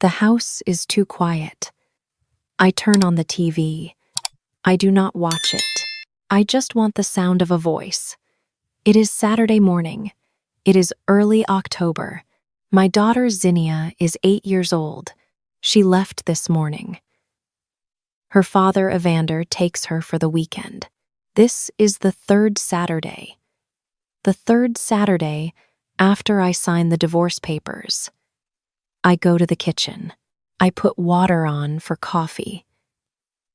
The house is too quiet. I turn on the TV. I do not watch it. I just want the sound of a voice. It is Saturday morning. It is early October. My daughter Zinnia is 8 years old. She left this morning. Her father Evander takes her for the weekend. This is the third Saturday. The third Saturday after I sign the divorce papers. I go to the kitchen. I put water on for coffee.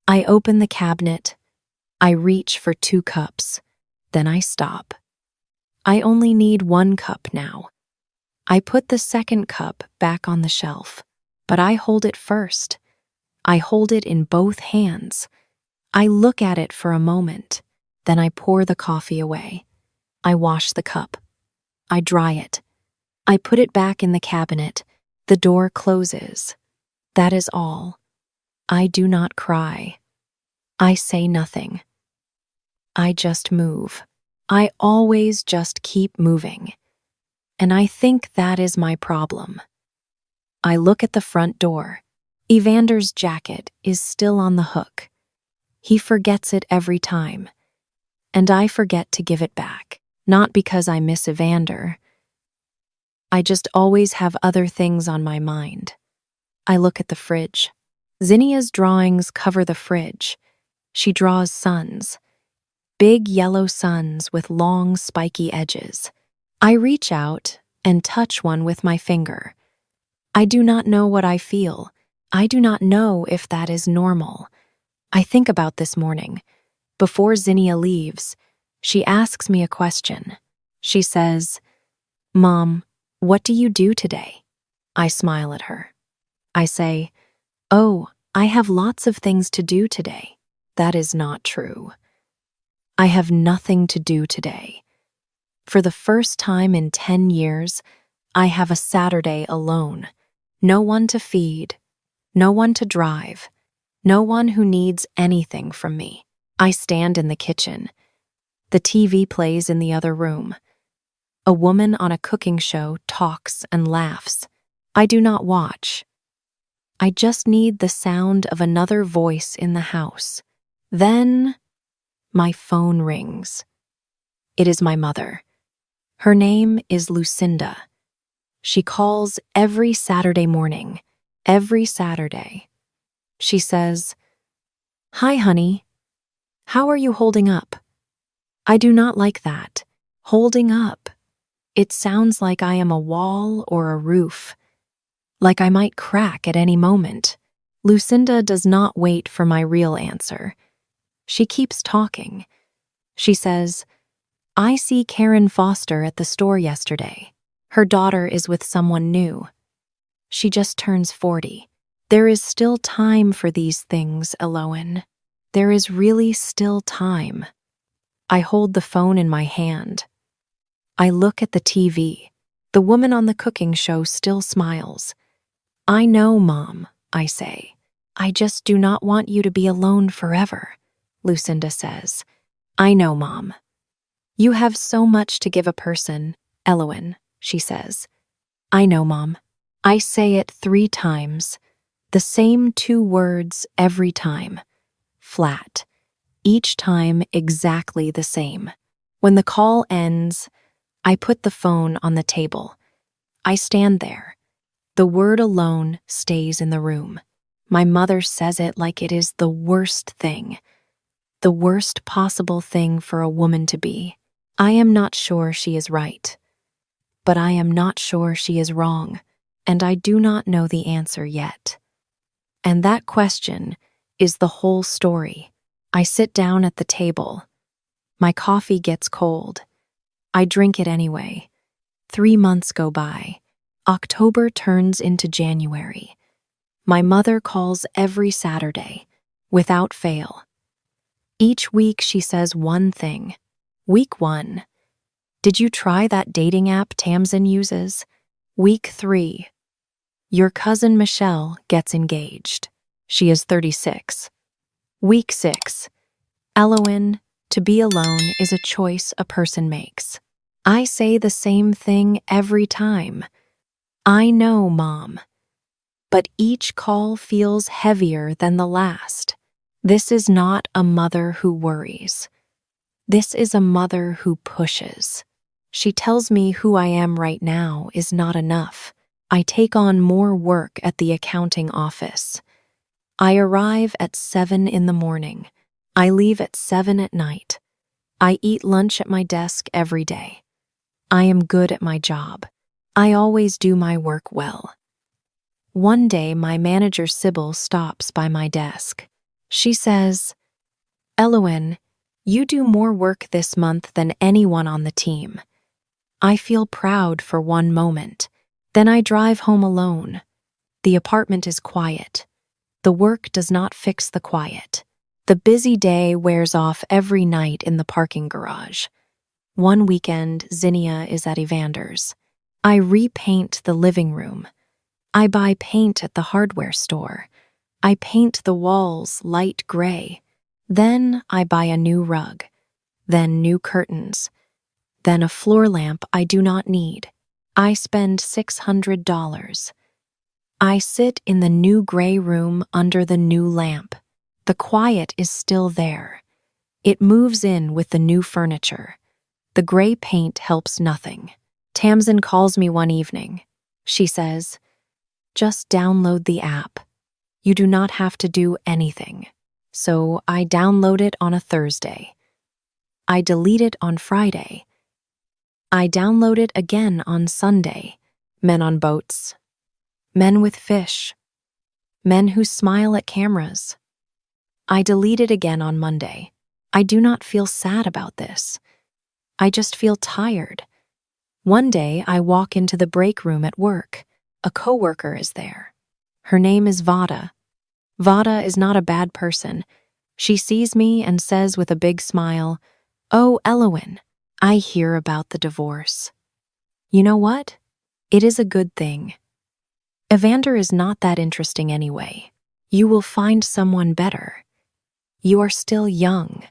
I open the cabinet. I reach for 2 cups. Then I stop. I only need 1 cup now. I put the second cup back on the shelf, but I hold it first. I hold it in both hands. I look at it for a moment. Then I pour the coffee away. I wash the cup. I dry it. I put it back in the cabinet. The door closes. That is all. I do not cry. I say nothing. I just move. I always just keep moving. And I think that is my problem. I look at the front door. Evander's jacket is still on the hook. He forgets it every time. And I forget to give it back. Not because I miss Evander. I just always have other things on my mind. I look at the fridge. Zinnia's drawings cover the fridge. She draws suns. Big yellow suns with long spiky edges. I reach out and touch one with my finger. I do not know what I feel. I do not know if that is normal. I think about this morning. Before Zinnia leaves, she asks me a question. She says, "Mom, what do you do today?" I smile at her. I say, "Oh, I have lots of things to do today." That is not true. I have nothing to do today. For the first time in 10 years, I have a Saturday alone. No one to feed, no one to drive, no one who needs anything from me. I stand in the kitchen. The TV plays in the other room. A woman on a cooking show talks and laughs. I do not watch. I just need the sound of another voice in the house. Then my phone rings. It is my mother. Her name is Lucinda. She calls every Saturday morning, every Saturday. She says, "Hi, honey. How are you holding up?" I do not like that. Holding up. It sounds like I am a wall or a roof, like I might crack at any moment. Lucinda does not wait for my real answer. She keeps talking. She says, "I see Karen Foster at the store yesterday. Her daughter is with someone new. She just turns 40. There is still time for these things, Eloan. There is really still time." I hold the phone in my hand. I look at the TV. The woman on the cooking show still smiles. "I know, Mom," I say. "I just do not want you to be alone forever," Lucinda says. "I know, Mom. You have so much to give a person, Eloan," she says. "I know, Mom." I say it 3 times. The same 2 words every time. Flat. Each time exactly the same. When the call ends, I put the phone on the table. I stand there. The word alone stays in the room. My mother says it like it is the worst thing. The worst possible thing for a woman to be. I am not sure she is right. But I am not sure she is wrong. And I do not know the answer yet. And that question is the whole story. I sit down at the table. My coffee gets cold. I drink it anyway. 3 months go by. October turns into January. My mother calls every Saturday, without fail. Each week she says one thing. Week 1. "Did you try that dating app Tamsin uses?" Week 3. "Your cousin Michelle gets engaged. She is 36. Week 6. "Eloan, to be alone is a choice a person makes." I say the same thing every time. "I know, Mom." but each call feels heavier than the last. This is not a mother who worries. This is a mother who pushes. She tells me who I am right now is not enough. I take on more work at the accounting office. I arrive at 7 in the morning. I leave at 7 at night. I eat lunch at my desk every day. I am good at my job. I always do my work well. One day, my manager Sybil stops by my desk. She says, "Elowen, you do more work this month than anyone on the team." I feel proud for one moment. Then I drive home alone. The apartment is quiet. The work does not fix the quiet. The busy day wears off every night in the parking garage. One weekend, Zinnia is at Evander's. I repaint the living room. I buy paint at the hardware store. I paint the walls light gray. Then I buy a new rug. Then new curtains. Then a floor lamp I do not need. I spend $600. I sit in the new gray room under the new lamp. The quiet is still there. It moves in with the new furniture. The gray paint helps nothing. Tamsin calls me one evening. She says, "Just download the app. You do not have to do anything." So I download it on a Thursday. I delete it on Friday. I download it again on Sunday. Men on boats. Men with fish. Men who smile at cameras. I delete it again on Monday. I do not feel sad about this. I just feel tired. One day, I walk into the break room at work. A coworker is there. Her name is Vada. Vada is not a bad person. She sees me and says with a big smile, "Oh, Elowen, I hear about the divorce." You know what? It is a good thing. Evander is not that interesting anyway. You will find someone better. You are still young.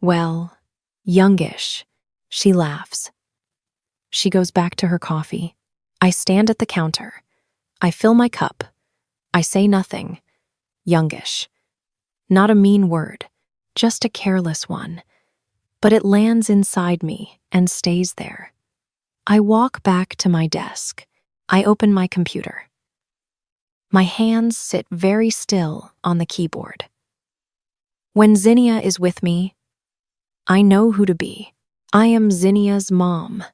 Well, youngish. She laughs. She goes back to her coffee. I stand at the counter. I fill my cup. I say nothing. Youngish. Not a mean word, just a careless one. But it lands inside me and stays there. I walk back to my desk. I open my computer. My hands sit very still on the keyboard. When Zinnia is with me, I know who to be. I am Zinnia's mom.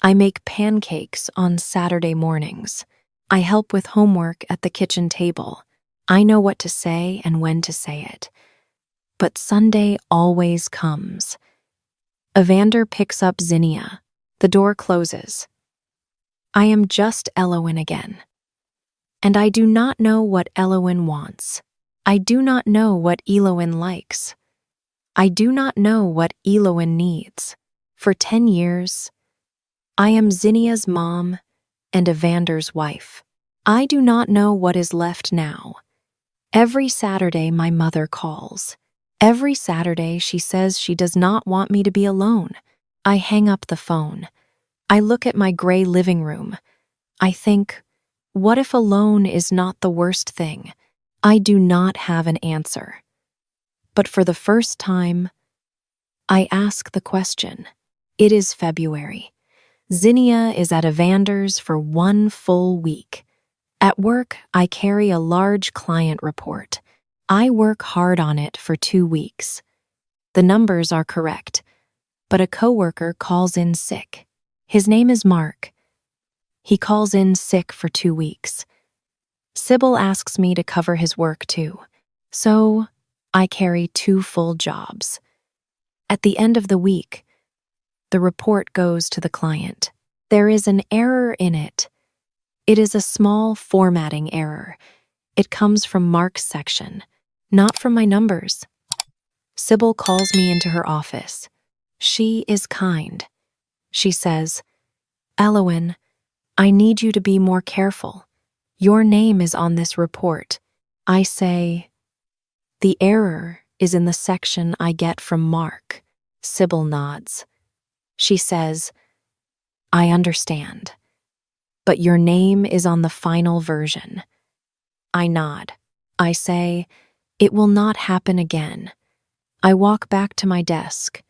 I make pancakes on Saturday mornings. I help with homework at the kitchen table. I know what to say and when to say it. But Sunday always comes. Evander picks up Zinnia. The door closes. I am just Elowen again. And I do not know what Elowen wants. I do not know what Elowen likes. I do not know what Elowen needs. For 10 years, I am Zinnia's mom and Evander's wife. I do not know what is left now. Every Saturday, my mother calls. Every Saturday, she says she does not want me to be alone. I hang up the phone. I look at my gray living room. I think, what if alone is not the worst thing? I do not have an answer. But for the first time, I ask the question. It is February. Zinnia is at Evander's for 1 full week. At work, I carry a large client report. I work hard on it for 2 weeks. The numbers are correct, but a coworker calls in sick. His name is Mark. He calls in sick for 2 weeks. Sybil asks me to cover his work too, so I carry 2 full jobs. At the end of the week, the report goes to the client. There is an error in it. It is a small formatting error. It comes from Mark's section, not from my numbers. Sybil calls me into her office. She is kind. She says, "Elowen, I need you to be more careful. Your name is on this report." I say, "The error is in the section I get from Mark." Sybil nods. She says, "I understand. But your name is on the final version. I nod. I say, "It will not happen again." I walk back to my desk.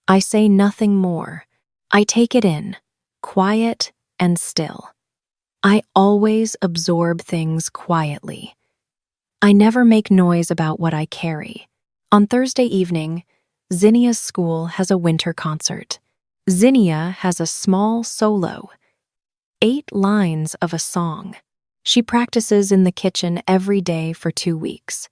I say nothing more. I take it in, quiet and still. I always absorb things quietly. I never make noise about what I carry. On Thursday evening, Zinnia's school has a winter concert. Zinnia has a small solo, 8 lines of a song. She practices in the kitchen every day for 2 weeks.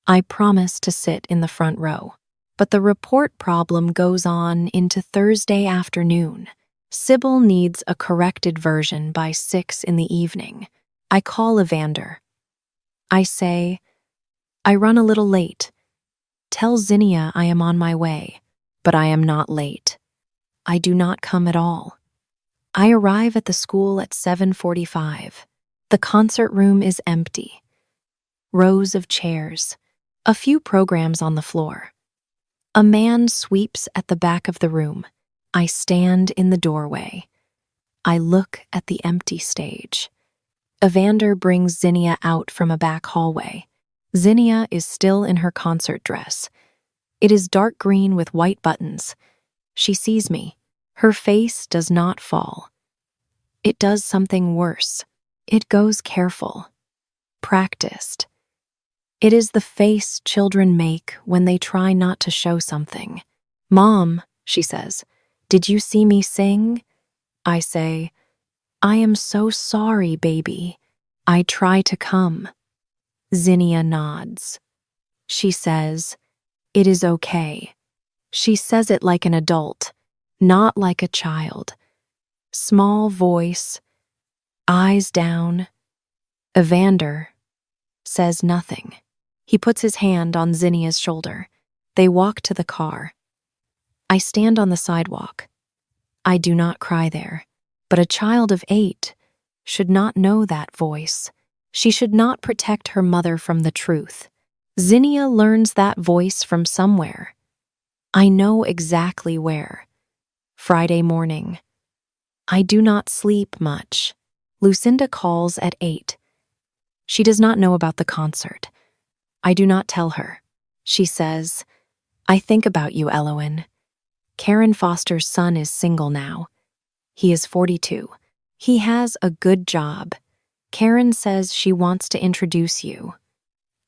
I promise to sit in the front row. But the report problem goes on into Thursday afternoon. Sybil needs a corrected version by 6 in the evening. I call Evander. I say, "I run a little late. Tell Zinnia I am on my way." But I am not late. I do not come at all. I arrive at the school at 7:45. The concert room is empty. Rows of chairs. A few programs on the floor. A man sweeps at the back of the room. I stand in the doorway. I look at the empty stage. Evander brings Zinnia out from a back hallway. Zinnia is still in her concert dress. It is dark green with white buttons. She sees me. Her face does not fall. It does something worse. It goes careful, practiced. It is the face children make when they try not to show something. "Mom," she says, "did you see me sing?" I say, "I am so sorry, baby. I try to come." Zinnia nods. She says, "It is okay." She says it like an adult, not like a child. Small voice, eyes down. Evander says nothing. He puts his hand on Zinnia's shoulder. They walk to the car. I stand on the sidewalk. I do not cry there, but a child of 8 should not know that voice. She should not protect her mother from the truth. Zinnia learns that voice from somewhere. I know exactly where. Friday morning. I do not sleep much. Lucinda calls at 8. She does not know about the concert. I do not tell her. She says, "I think about you, Elowen. Karen Foster's son is single now. He is 42. He has a good job. Karen says she wants to introduce you."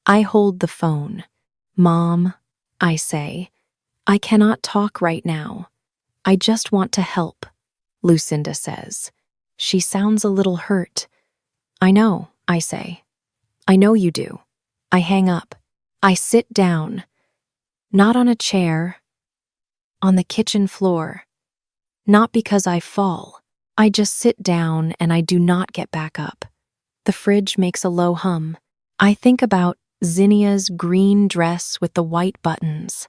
I hold the phone. "Mom," I say, "I cannot talk right now. I just want to help," Lucinda says. She sounds a little hurt. "I know," I say. "I know you do." I hang up. I sit down. Not on a chair. On the kitchen floor. Not because I fall. I just sit down and I do not get back up. The fridge makes a low hum. I think about Zinnia's green dress with the white buttons.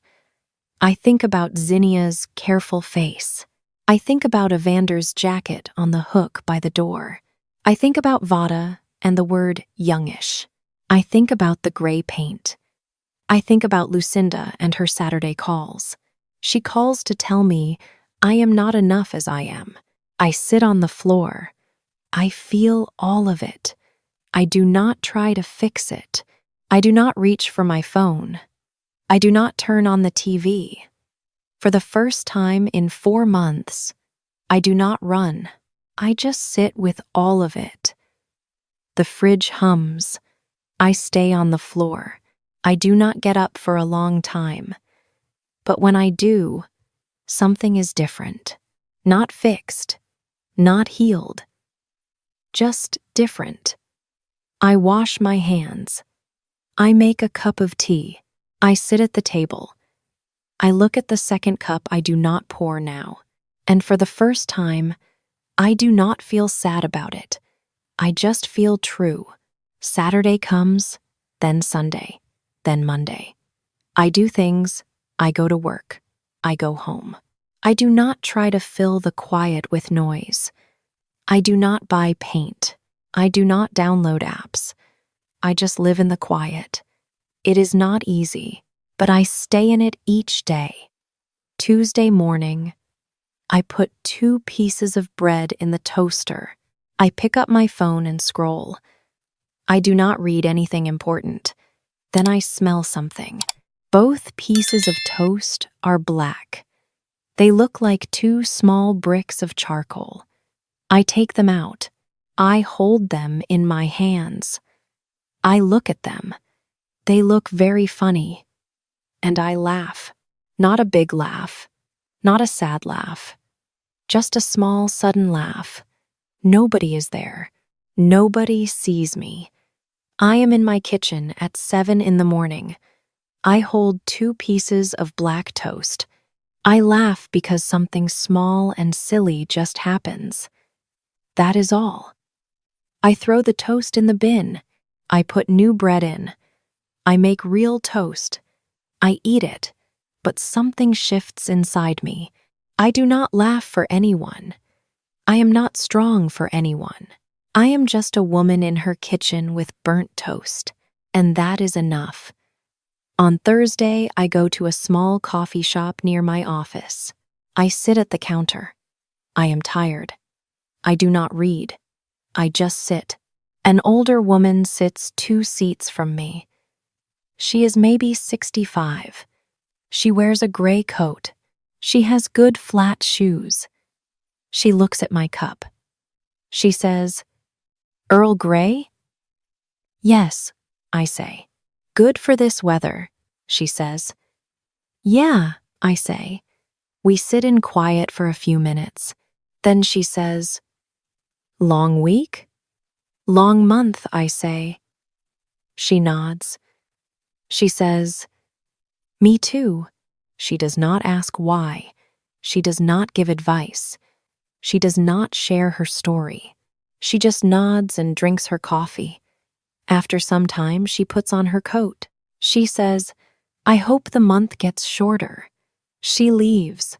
I think about Zinnia's careful face. I think about Evander's jacket on the hook by the door. I think about Vada and the word youngish. I think about the gray paint. I think about Lucinda and her Saturday calls. She calls to tell me I am not enough as I am. I sit on the floor. I feel all of it. I do not try to fix it. I do not reach for my phone. I do not turn on the TV. For the first time in 4 months, I do not run. I just sit with all of it. The fridge hums. I stay on the floor. I do not get up for a long time. But when I do, something is different. Not fixed. Not healed. Just different. I wash my hands. I make a cup of tea. I sit at the table. I look at the second cup I do not pour now. And for the first time, I do not feel sad about it. I just feel true. Saturday comes, then Sunday, then Monday. I do things, I go to work, I go home. I do not try to fill the quiet with noise. I do not buy paint. I do not download apps. I just live in the quiet. It is not easy, but I stay in it each day. Tuesday morning, I put 2 pieces of bread in the toaster. I pick up my phone and scroll. I do not read anything important. Then I smell something. Both pieces of toast are black. They look like two small bricks of charcoal. I take them out. I hold them in my hands. I look at them. They look very funny. And I laugh. Not a big laugh. Not a sad laugh. Just a small, sudden laugh. Nobody is there. Nobody sees me. I am in my kitchen at 7 in the morning. I hold two pieces of black toast. I laugh because something small and silly just happens. That is all. I throw the toast in the bin. I put new bread in. I make real toast. I eat it, but something shifts inside me. I do not laugh for anyone. I am not strong for anyone. I am just a woman in her kitchen with burnt toast, and that is enough. On Thursday, I go to a small coffee shop near my office. I sit at the counter. I am tired. I do not read. I just sit. An older woman sits 2 seats from me. She is maybe 65. She wears a gray coat. She has good flat shoes. She looks at my cup. She says, "Earl Grey?" "Yes," I say. "Good for this weather," she says. "Yeah," I say. We sit in quiet for a few minutes. Then she says, "Long week?" "Long month," I say. She nods. She says, "Me too." She does not ask why. She does not give advice. She does not share her story. She just nods and drinks her coffee. After some time, she puts on her coat. She says, "I hope the month gets shorter." She leaves.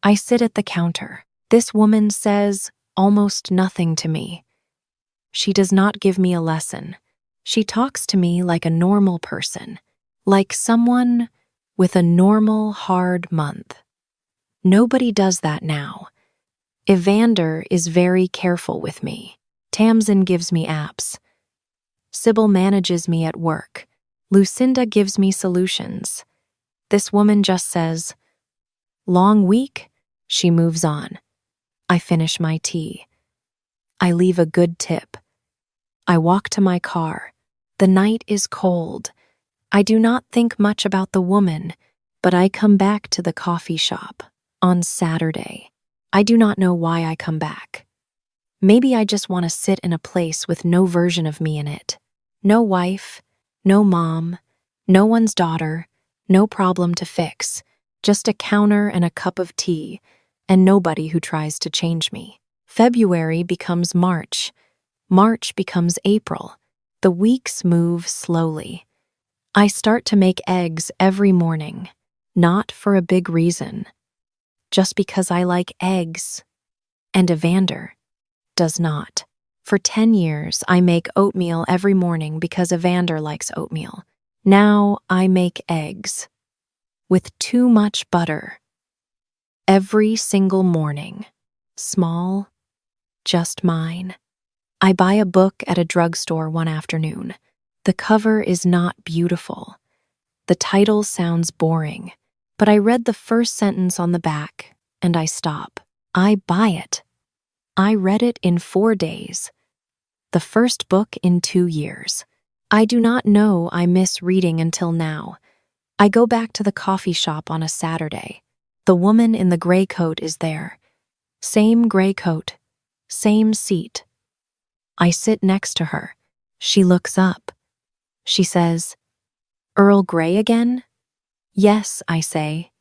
I sit at the counter. This woman says almost nothing to me. She does not give me a lesson. She talks to me like a normal person, like someone with a normal, hard month. Nobody does that now. Evander is very careful with me. Tamsin gives me apps. Sybil manages me at work. Lucinda gives me solutions. This woman just says, "Long week?" She moves on. I finish my tea. I leave a good tip. I walk to my car. The night is cold. I do not think much about the woman, but I come back to the coffee shop on Saturday. I do not know why I come back. Maybe I just want to sit in a place with no version of me in it. No wife, no mom, no one's daughter, no problem to fix, just a counter and a cup of tea, and nobody who tries to change me. February becomes March. March becomes April. The weeks move slowly. I start to make eggs every morning, not for a big reason, just because I like eggs, and Evander does not. For 10 years, I make oatmeal every morning because Evander likes oatmeal. Now I make eggs with too much butter every single morning. Small, just mine. I buy a book at a drugstore one afternoon. The cover is not beautiful. The title sounds boring, but I read the first sentence on the back and I stop. I buy it. I read it in 4 days. The first book in 2 years. I do not know I miss reading until now. I go back to the coffee shop on a Saturday. The woman in the gray coat is there. Same gray coat, same seat. I sit next to her. She looks up. She says, "Earl Grey again?" "Yes," I say.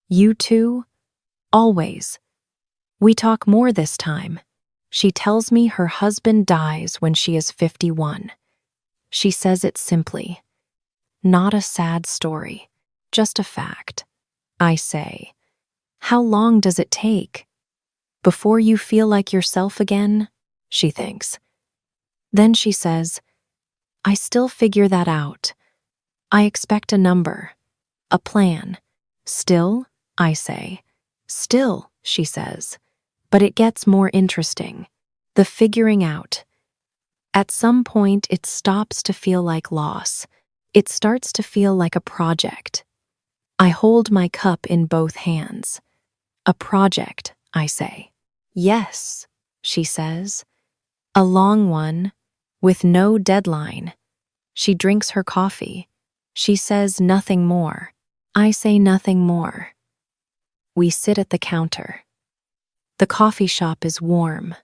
"You too?" "Always." We talk more this time. She tells me her husband dies when she is 51. She says it simply. Not a sad story, just a fact. I say, "How long does it take?" "Before you feel like yourself again?" She thinks. Then she says, "I still figure that out. I expect a number, a plan." "Still?" I say. "Still," she says. But it gets more interesting. The figuring out. At some point, it stops to feel like loss. It starts to feel like a project. I hold my cup in both hands. A project, I say. Yes, she says. A long one, with no deadline. She drinks her coffee. She says nothing more. I say nothing more. We sit at the counter. The coffee shop is warm.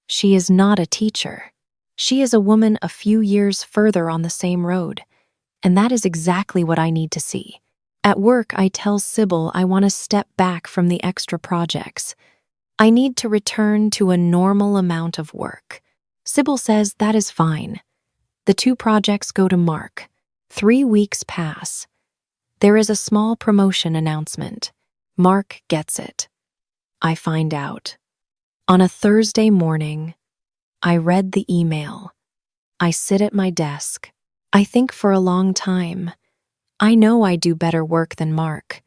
She is not a teacher. She is a woman a few years further on the same road, and that is exactly what I need to see. At work, I tell Sybil I want to step back from the extra projects. I need to return to a normal amount of work. Sybil says that is fine. The 2 projects go to Mark. 3 weeks pass. There is a small promotion announcement. Mark gets it. I find out. On a Thursday morning, I read the email. I sit at my desk. I think for a long time. I know I do better work than Mark.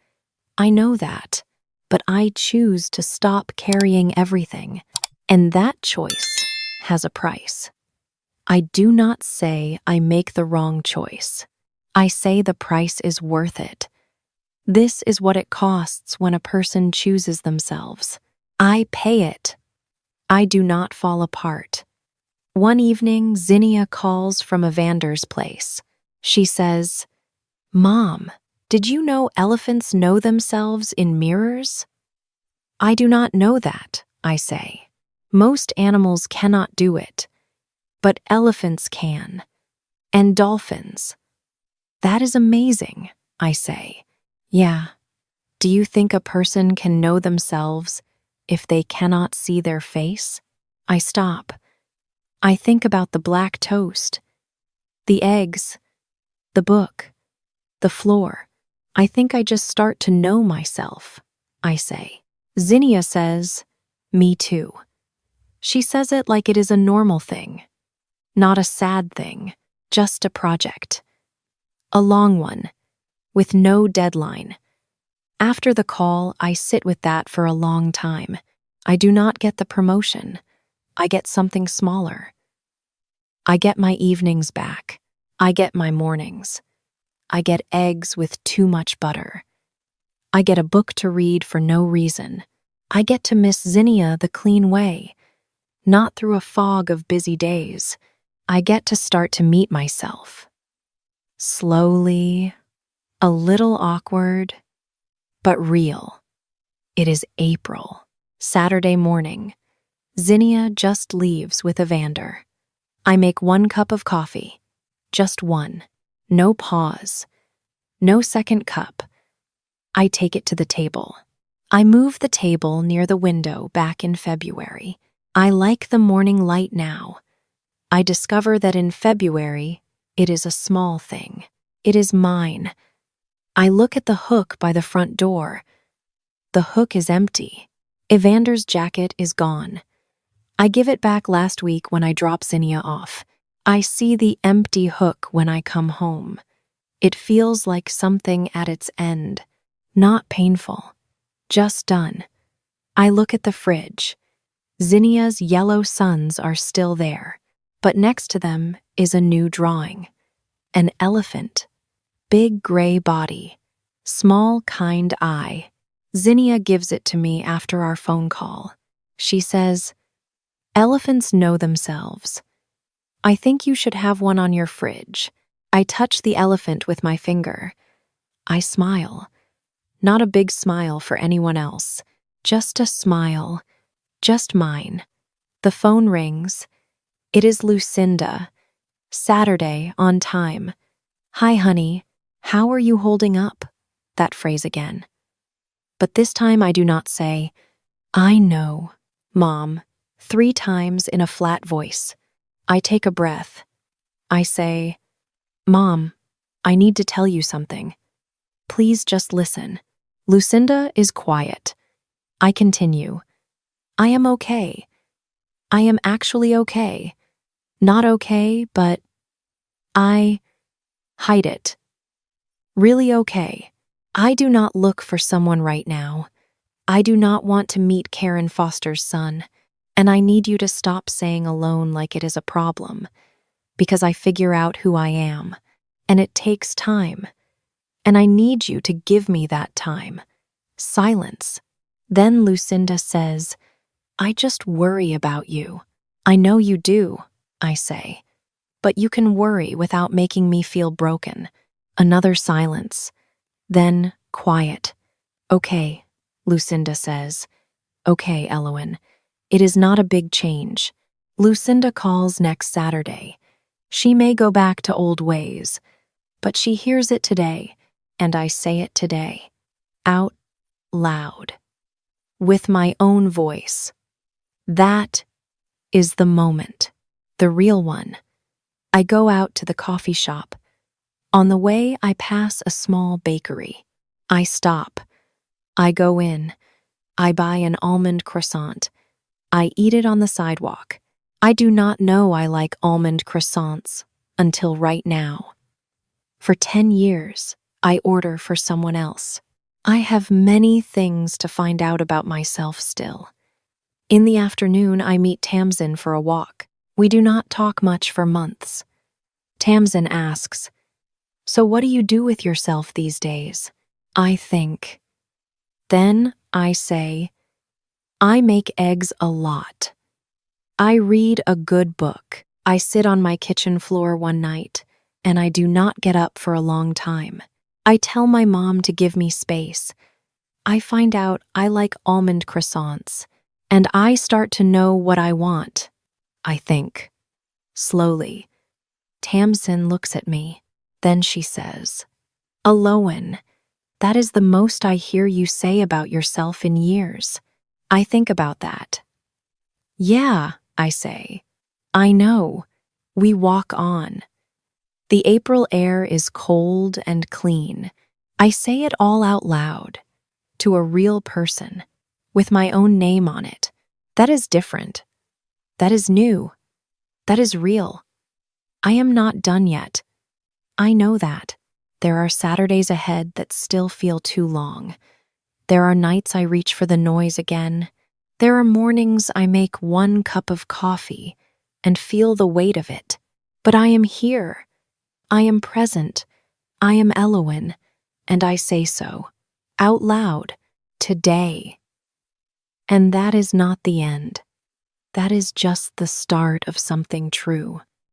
I know that. But I choose to stop carrying everything. And that choice has a price. I do not say I make the wrong choice. I say the price is worth it. This is what it costs when a person chooses themselves. I pay it. I do not fall apart. One evening, Zinnia calls from Evander's place. She says, "Mom, did you know elephants know themselves in mirrors?" I do not know that, I say. Most animals cannot do it, but elephants can. And dolphins. That is amazing, I say. Yeah. Do you think a person can know themselves if they cannot see their face? I stop. I think about the black toast, the eggs, the book, the floor. I think I just start to know myself, I say. Zinnia says, "Me too." She says it like it is a normal thing, not a sad thing, just a project. A long one, with no deadline. After the call, I sit with that for a long time. I do not get the promotion. I get something smaller. I get my evenings back. I get my mornings. I get eggs with too much butter. I get a book to read for no reason. I get to miss Zinnia the clean way, not through a fog of busy days. I get to start to meet myself. Slowly, a little awkward, but real. It is April, Saturday morning. Zinnia just leaves with Evander. I make 1 cup of coffee, just one. No pause, no second cup. I take it to the table. I move the table near the window back in February. I like the morning light now. I discover that in February, it is a small thing. It is mine. I look at the hook by the front door. The hook is empty. Evander's jacket is gone. I give it back last week when I drop Zinnia off. I see the empty hook when I come home. It feels like something at its end. Not painful. Just done. I look at the fridge. Zinnia's yellow suns are still there, but next to them is a new drawing. An elephant. Big gray body. Small, kind eye. Zinnia gives it to me after our phone call. She says, "Elephants know themselves. I think you should have one on your fridge." I touch the elephant with my finger. I smile. Not a big smile for anyone else. Just a smile. Just mine. The phone rings. It is Lucinda. Saturday, on time. "Hi, honey. How are you holding up?" That phrase again. But this time I do not say, "I know, Mom," 3 times in a flat voice. I take a breath. I say, "Mom, I need to tell you something. Please just listen." Lucinda is quiet. I continue. "I am okay. I am actually okay. Not okay, but I hide it. Really okay. I do not look for someone right now. I do not want to meet Karen Foster's son. And I need you to stop saying alone like it is a problem, because I figure out who I am, and it takes time. And I need you to give me that time. Silence. Then Lucinda says, I just worry about you. I know you do, I say. But you can worry without making me feel broken. Another silence. Then quiet. Okay, Lucinda says. Okay, Elowen. It is not a big change. Lucinda calls next Saturday. She may go back to old ways, but she hears it today, and I say it today. Out loud. With my own voice. That is the moment. The real one. I go out to the coffee shop. On the way, I pass a small bakery. I stop. I go in. I buy an almond croissant. I eat it on the sidewalk. I do not know I like almond croissants until right now. For 10 years, I order for someone else. I have many things to find out about myself still. In the afternoon, I meet Tamsin for a walk. We do not talk much for months. Tamsin asks, So what do you do with yourself these days? I think. Then I say, I make eggs a lot. I read a good book. I sit on my kitchen floor one night, and I do not get up for a long time. I tell my mom to give me space. I find out I like almond croissants, and I start to know what I want. I think. Slowly. Tamsin looks at me. Then she says, Aloan, that is the most I hear you say about yourself in years. I think about that. Yeah, I say. I know. We walk on. The April air is cold and clean. I say it all out loud, to a real person, with my own name on it. That is different. That is new. That is real. I am not done yet. I know that. There are Saturdays ahead that still feel too long. There are nights I reach for the noise again. There are mornings I make 1 cup of coffee and feel the weight of it. But I am here. I am present. I am Elowen, and I say so, out loud, today. And that is not the end. That is just the start of something true.